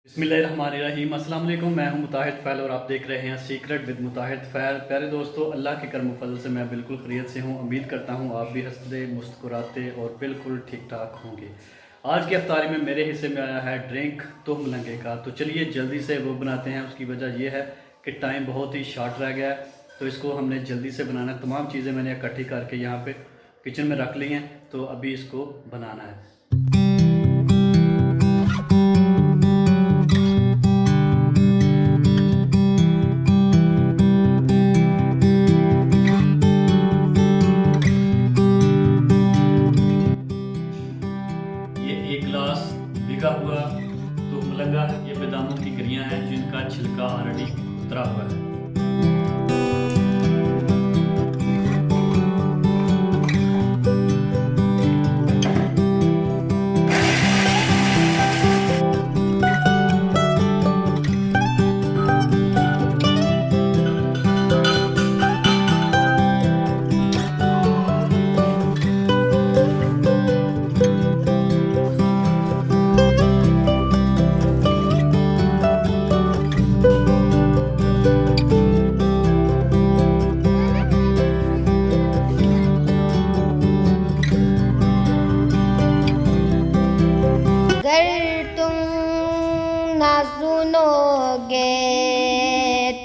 बिस्मिल्लाहिर्रहमानिर्रहीम। अस्सलाम वालेकुम। मैं हूं मुताहिद फ़ैल और आप देख रहे हैं सीक्रेट विद मुताहिद फ़ैल। प्यारे दोस्तों, अल्लाह के करम फजल से मैं बिल्कुल खैरियत से हूं। उम्मीद करता हूं आप भी हंसते मुस्कुराते और बिल्कुल ठीक ठाक होंगे। आज की अफ्तारी में मेरे हिस्से में आया है ड्रिंक तुम लंगे का। तो चलिए जल्दी से वो बनाते हैं। उसकी वजह यह है कि टाइम बहुत ही शॉर्ट रह गया है, तो इसको हमने जल्दी से बनाना है। तमाम चीज़ें मैंने इकट्ठी करके यहाँ पर किचन में रख ली हैं, तो अभी इसको बनाना है। एक गिलास भिगा हुआ तो मलंगा, ये बादामों की गिरियां हैं जिनका छिलका ऑलरेडी उतरा हुआ है। ना सुनोगे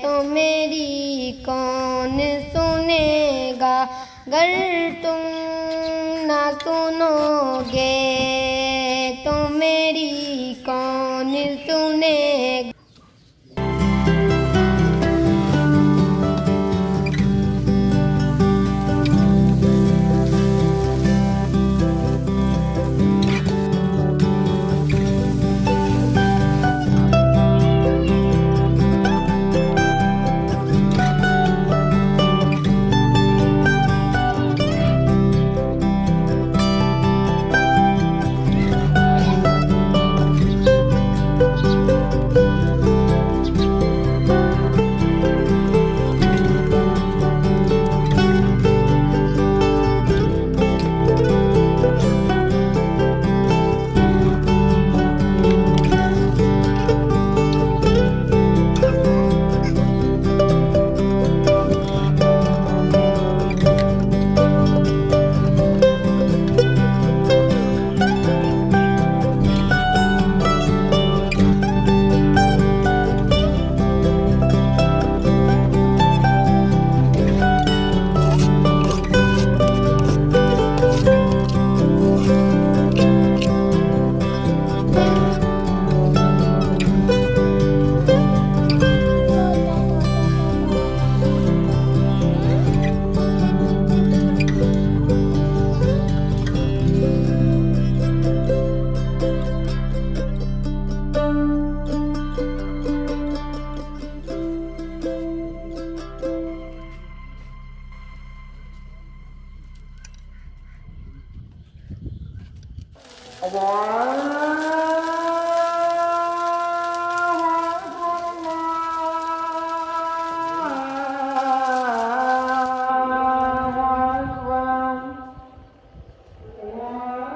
तो मेरी कौन सुनेगा। अगर तुम ना सुनोगे तो मेरी कौन सुनेगा।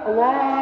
Allah